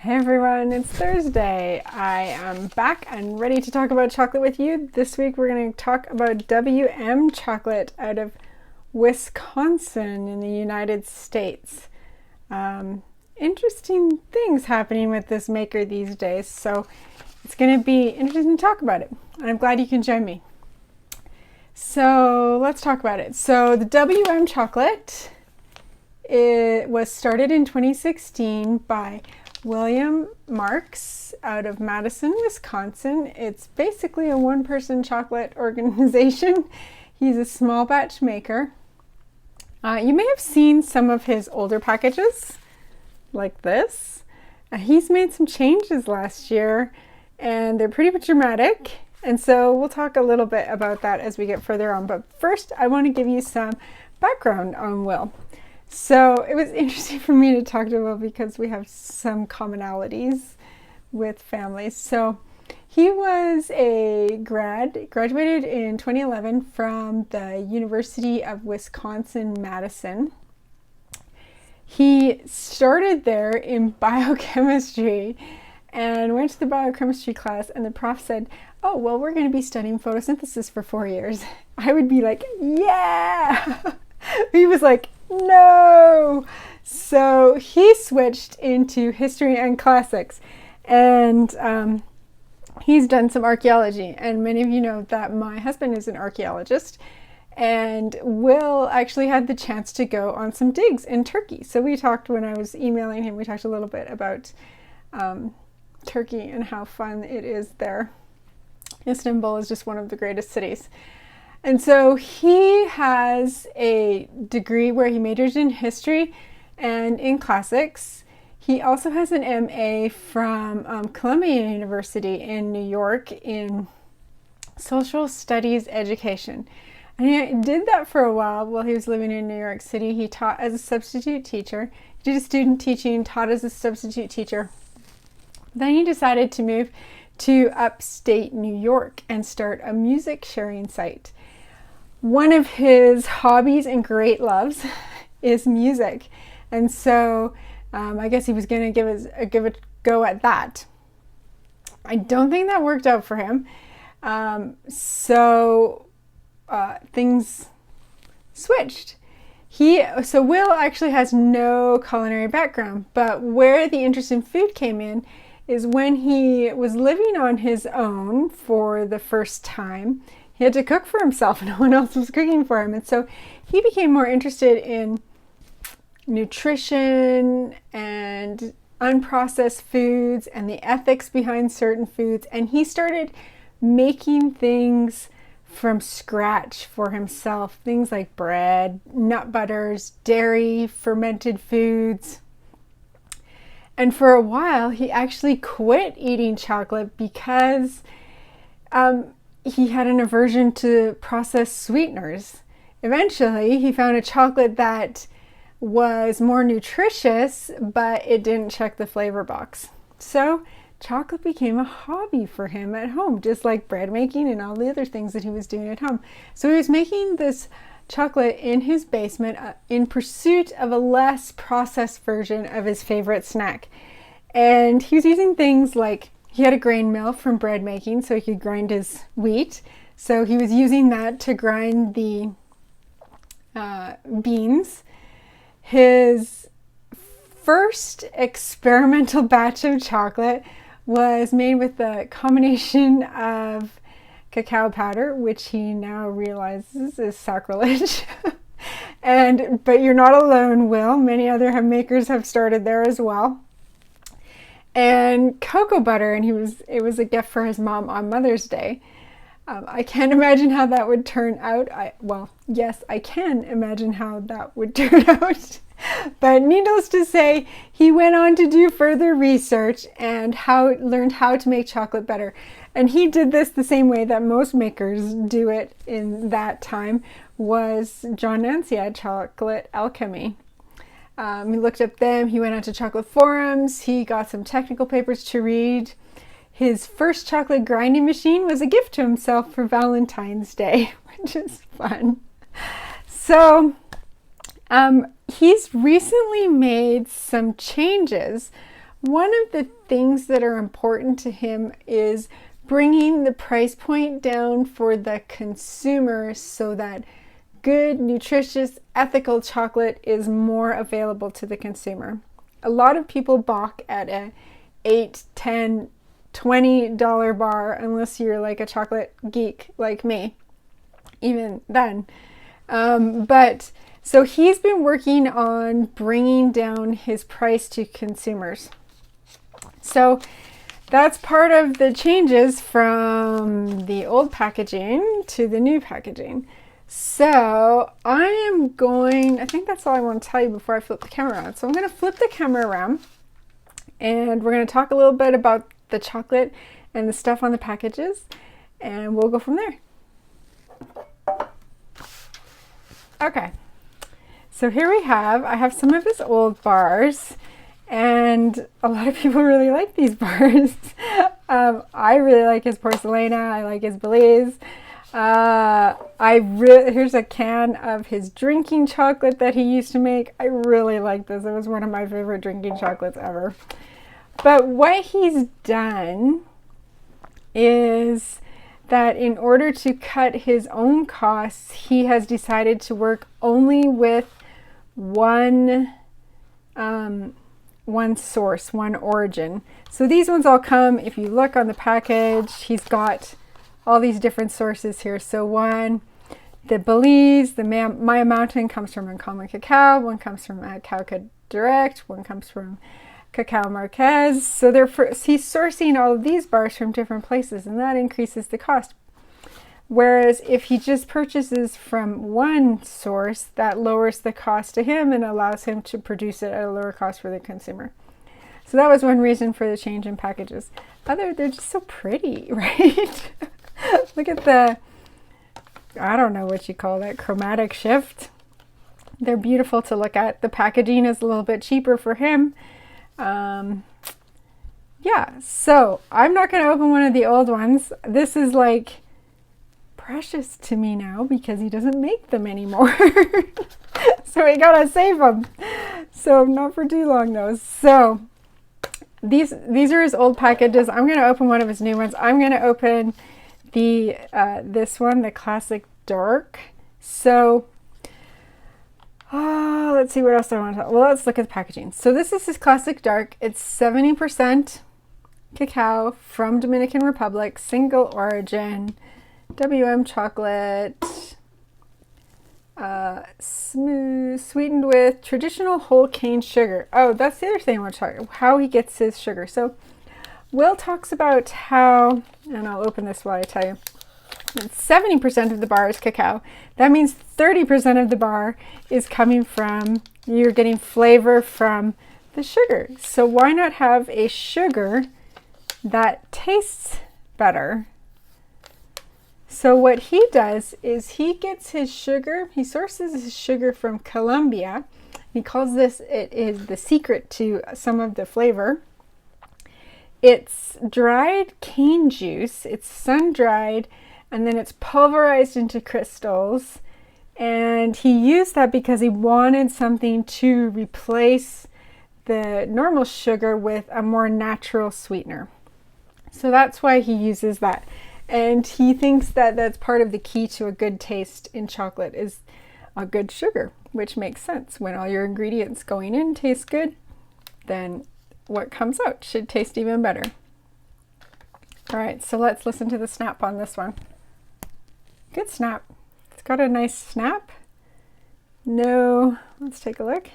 Hey everyone, it's Thursday. I am back and ready to talk about chocolate with you. This week we're going to talk about WM chocolate out of Wisconsin in the United States. Interesting things happening with this maker these days, so it's going to be interesting to talk about it. And I'm glad you can join me. So let's talk about it. So the WM chocolate, it was started in 2016 by William Marx out of Madison, Wisconsin. It's basically a one-person chocolate organization. He's a small batch maker. You may have seen some of his older packages, like this. He's made some changes last year, and they're pretty dramatic. And so we'll talk a little bit about that as we get further on. But first, I want to give you some background on Will. So it was interesting for me to talk to Will because we have some commonalities with families. So he was graduated in 2011 from the University of Wisconsin-Madison. He started there in biochemistry and went to the biochemistry class, and the prof said, "Oh, well, we're going to be studying photosynthesis for 4 years." I would be like, yeah! He was like, no! So he switched into history and classics, and he's done some archaeology. And many of you know that my husband is an archaeologist, and Will actually had the chance to go on some digs in Turkey. So we talked, when I was emailing him, we talked a little bit about Turkey and how fun it is there. Istanbul is just one of the greatest cities. And so he has a degree where he majored in history and in classics. He also has an MA from Columbia University in New York in social studies education. And he did that for a while he was living in New York City. He taught as a substitute teacher. He did student teaching, taught as a substitute teacher. Then he decided to move to upstate New York and start a music sharing site. One of his hobbies and great loves is music. And so I guess he was going to give a go at that. I don't think that worked out for him. So things switched. So Will actually has no culinary background, but where the interest in food came in is when he was living on his own for the first time. He had to cook for himself. No one else was cooking for him. And so he became more interested in nutrition and unprocessed foods and the ethics behind certain foods. And he started making things from scratch for himself. Things like bread, nut butters, dairy, fermented foods. And for a while, he actually quit eating chocolate because he had an aversion to processed sweeteners. Eventually, he found a chocolate that was more nutritious, but it didn't check the flavor box. So chocolate became a hobby for him at home, just like bread making and all the other things that he was doing at home. So he was making this chocolate in his basement in pursuit of a less processed version of his favorite snack. And he was using things like, he had a grain mill from bread making, so he could grind his wheat. So he was using that to grind the beans. His first experimental batch of chocolate was made with a combination of cacao powder, which he now realizes is sacrilege. But you're not alone, Will. Many other makers have started there as well. And cocoa butter, and it was a gift for his mom on Mother's Day. I can't imagine how that would turn out. Yes, I can imagine how that would turn out. But needless to say, he went on to do further research and learned how to make chocolate better. And he did this the same way that most makers do it in that time, was John Nanciad Chocolate Alchemy. He looked up them, he went onto chocolate forums, he got some technical papers to read. His first chocolate grinding machine was a gift to himself for Valentine's Day, which is fun. So he's recently made some changes One of the things that are important to him is bringing the price point down for the consumer so that good, nutritious, ethical chocolate is more available to the consumer. A lot of people balk at a $8, $10, $20 bar unless you're like a chocolate geek like me, even then. But so he's been working on bringing down his price to consumers. So that's part of the changes from the old packaging to the new packaging. So I think that's all I want to tell you before I flip the camera around. So I'm going to flip the camera around and we're going to talk a little bit about the chocolate and the stuff on the packages, and we'll go from there. Okay, so here I have some of his old bars, and a lot of people really like these bars. I really like his Porcelana, I like his Belize. Here's a can of his drinking chocolate that he used to make. I really like this. It was one of my favorite drinking chocolates ever. But what he's done is that in order to cut his own costs, he has decided to work only with one source, one origin. So these ones all come, if you look on the package, he's got all these different sources here. So one, the Belize, the Maya Mountain comes from Uncommon Cacao, one comes from Cacao Direct, one comes from Cacao Marquez. So he's sourcing all of these bars from different places, and that increases the cost. Whereas if he just purchases from one source, that lowers the cost to him and allows him to produce it at a lower cost for the consumer. So that was one reason for the change in packages. They're just so pretty, right? Look at I don't know what you call that, chromatic shift. They're beautiful to look at. The packaging is a little bit cheaper for him. Yeah, so I'm not going to open one of the old ones. This is like precious to me now because he doesn't make them anymore. So we gotta save them. So not for too long though. So these are his old packages. I'm going to open one of his new ones. I'm going to open this one, the Classic Dark. So let's see what else I want to talk. Well, let's look at the packaging. So this is his Classic Dark. It's 70% cacao from Dominican Republic, single origin, WM chocolate, smooth, sweetened with traditional whole cane sugar. Oh, that's the other thing I want to talk about, how he gets his sugar. So Will talks about how, and I'll open this while I tell you, 70% of the bar is cacao. That means 30% of the bar is coming from, you're getting flavor from the sugar. So why not have a sugar that tastes better? So what he does is he gets his sugar, he sources his sugar from Colombia. He calls this, it is the secret to some of the flavor. It's dried cane juice, it's sun-dried, and then it's pulverized into crystals. And he used that because he wanted something to replace the normal sugar with a more natural sweetener. So that's why he uses that. And he thinks that that's part of the key to a good taste in chocolate is a good sugar, which makes sense. When all your ingredients going in taste good, then what comes out should taste even better. All right, so let's listen to the snap on this one. Good snap. It's got a nice snap. No, let's take a look.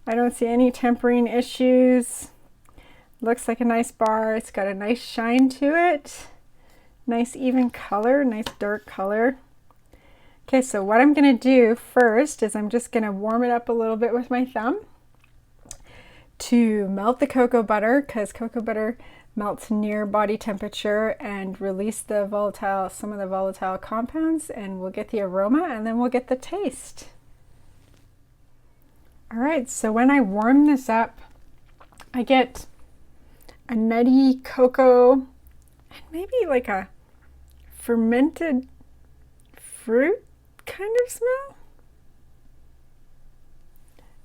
I don't see any tempering issues. Looks like a nice bar. It's got a nice shine to it. Nice even color, nice dark color. Okay, so what I'm going to do first is I'm just going to warm it up a little bit with my thumb to melt the cocoa butter, because cocoa butter melts near body temperature and release the some of the volatile compounds, and we'll get the aroma and then we'll get the taste. All right, so when I warm this up, I get a nutty cocoa and maybe like a fermented fruit kind of smell.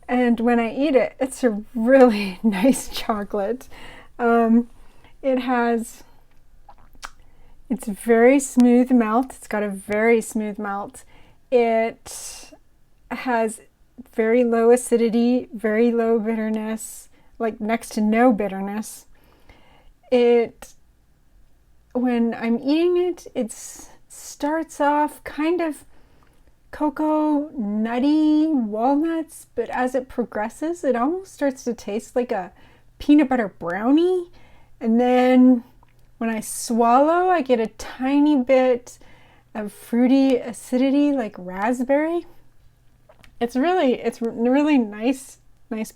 And when I eat it, it's a really nice chocolate. It's very smooth melt. It's got a very smooth melt. It has very low acidity, very low bitterness, like next to no bitterness. When I'm eating it, it starts off kind of cocoa, nutty, walnuts, but as it progresses, it almost starts to taste like a peanut butter brownie. And then when I swallow, I get a tiny bit of fruity acidity like raspberry. It's really nice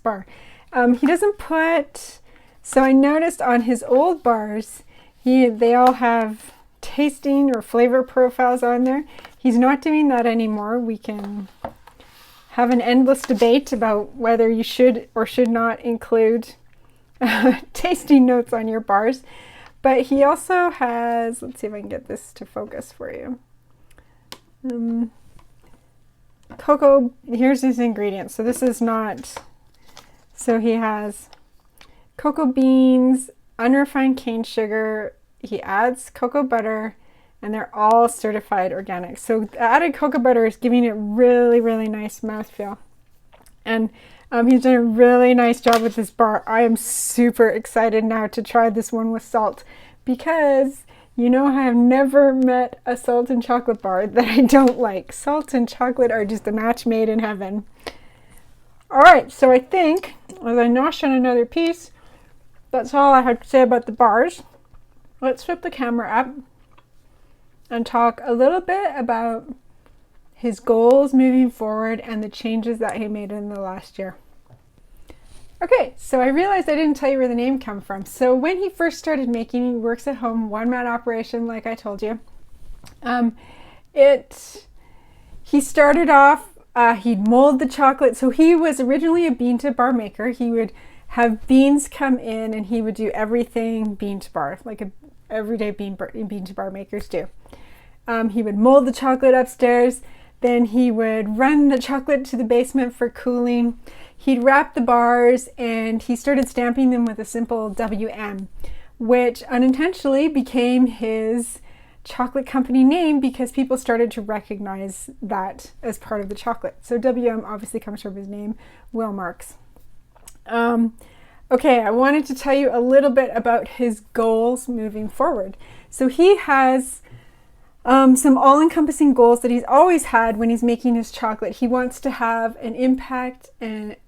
bar. He doesn't put, so I noticed on his old bars, they all have tasting or flavor profiles on there. He's not doing that anymore. We can have an endless debate about whether you should or should not include tasting notes on your bars. But he also has, let's see if I can get this to focus for you. Cocoa, here's his ingredients. So this is not, so he has cocoa beans, unrefined cane sugar, he adds cocoa butter, and they're all certified organic. So the added cocoa butter is giving it really, really nice mouthfeel. And he's done a really nice job with this bar. I am super excited now to try this one with salt, because you know I have never met a salt and chocolate bar that I don't like. Salt and chocolate are just a match made in heaven. All right, so I think as I nosh on another piece, that's all I have to say about the bars. Let's flip the camera up and talk a little bit about his goals moving forward and the changes that he made in the last year. Okay, so I realized I didn't tell you where the name came from. So when he first started making, he works at home, one-man operation, like I told you. He started off, he'd mold the chocolate. So he was originally a bean to bar maker. He would have beans come in and he would do everything bean to bar, like a everyday bean to bar makers do. He would mold the chocolate upstairs, then he would run the chocolate to the basement for cooling. He'd wrap the bars and he started stamping them with a simple WM, which unintentionally became his chocolate company name because people started to recognize that as part of the chocolate. So WM obviously comes from his name, Will Marx. Okay, I wanted to tell you a little bit about his goals moving forward. So he has some all-encompassing goals that he's always had when he's making his chocolate. He wants to have an impact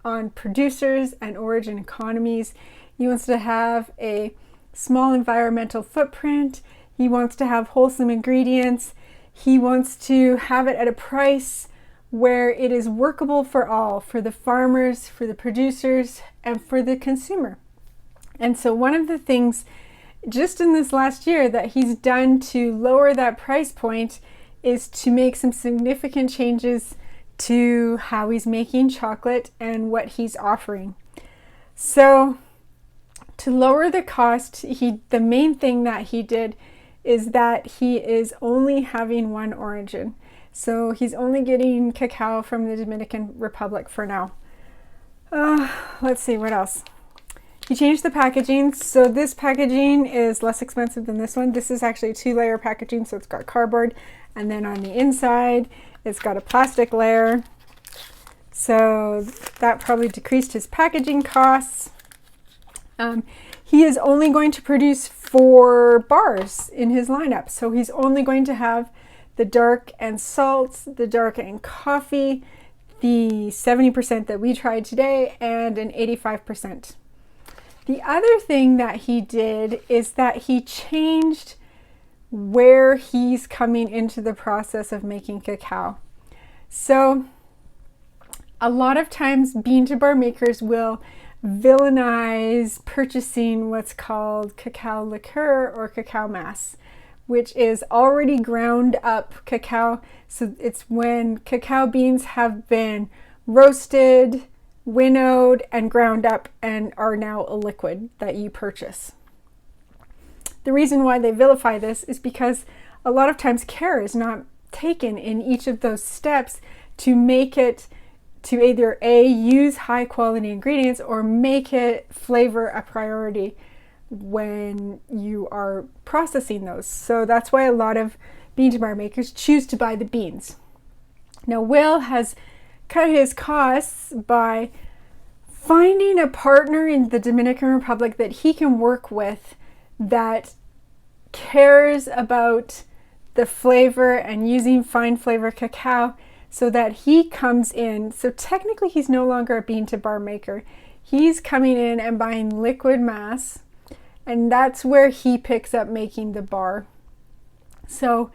on producers and origin economies. He wants to have a small environmental footprint. He wants to have wholesome ingredients. He wants to have it at a price where it is workable for all, for the farmers, for the producers, and for the consumer. And so one of the things just in this last year that he's done to lower that price point is to make some significant changes to how he's making chocolate and what he's offering. So to lower the cost, the main thing that he did is that he is only having one origin. So he's only getting cacao from the Dominican Republic for now. Let's see, what else? He changed the packaging. So this packaging is less expensive than this one. This is actually a 2-layer packaging, so it's got cardboard. And then on the inside, it's got a plastic layer. So that probably decreased his packaging costs. He is only going to produce 4 bars in his lineup. So he's only going to have the dark and salt, the dark and coffee, the 70% that we tried today, and an 85%. The other thing that he did is that he changed where he's coming into the process of making cacao. So a lot of times bean to bar makers will villainize purchasing what's called cacao liqueur or cacao mass, which is already ground up cacao. So it's when cacao beans have been roasted, winnowed, and ground up and are now a liquid that you purchase. The reason why they vilify this is because a lot of times care is not taken in each of those steps to make it to either A, use high quality ingredients, or make it flavor a priority when you are processing those. So that's why a lot of bean to bar makers choose to buy the beans. Now, Will has cut his costs by finding a partner in the Dominican Republic that he can work with that cares about the flavor and using fine flavor cacao, so that he comes in. So technically he's no longer a bean to bar maker. He's coming in and buying liquid mass, and that's where he picks up making the bar. So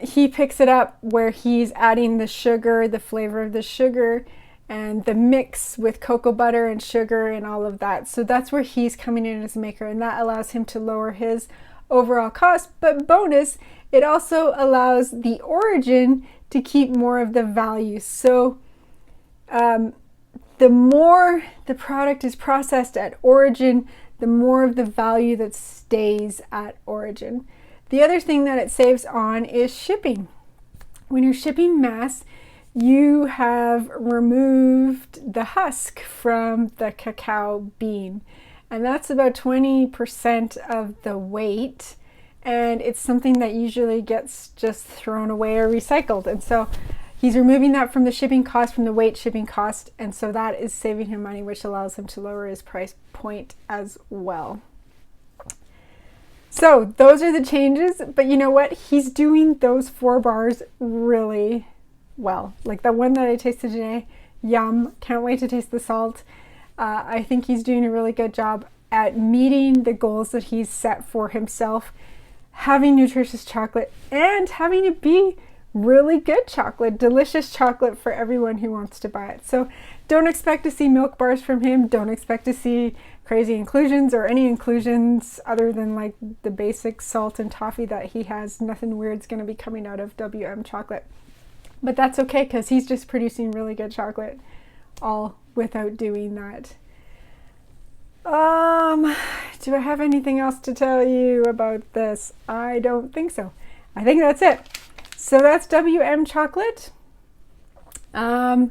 he picks it up where he's adding the sugar, the flavor of the sugar, and the mix with cocoa butter and sugar and all of that. So that's where he's coming in as a maker, and that allows him to lower his overall cost. But bonus, it also allows the origin to keep more of the value. So the more the product is processed at origin, the more of the value that stays at origin. The other thing that it saves on is shipping. When you're shipping mass, you have removed the husk from the cacao bean, and that's about 20% of the weight, and it's something that usually gets just thrown away or recycled. And so he's removing that from the shipping cost, from the weight shipping cost, and so that is saving him money, which allows him to lower his price point as well. So those are the changes, but you know what? He's doing those 4 bars really well. Like the one that I tasted today, yum, can't wait to taste the salt. I think he's doing a really good job at meeting the goals that he's set for himself, having nutritious chocolate and having it be really good chocolate, delicious chocolate for everyone who wants to buy it. So don't expect to see milk bars from him. Don't expect to see crazy inclusions or any inclusions other than like the basic salt and toffee that he has. Nothing weird's going to be coming out of WM chocolate. But that's okay, because he's just producing really good chocolate all without doing that. Do I have anything else to tell you about this? I don't think so. I think that's it. So that's WM chocolate. It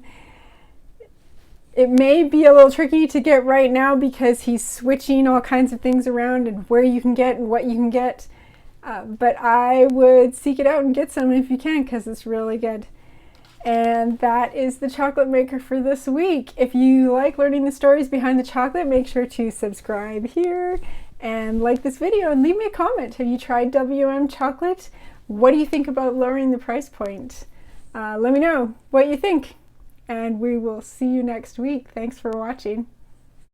may be a little tricky to get right now because he's switching all kinds of things around and where you can get and what you can get. But I would seek it out and get some if you can, because it's really good. And that is the chocolate maker for this week. If you like learning the stories behind the chocolate, make sure to subscribe here and like this video and leave me a comment. Have you tried WM chocolate? What do you think about lowering the price point? Let me know what you think, and we will see you next week. Thanks for watching.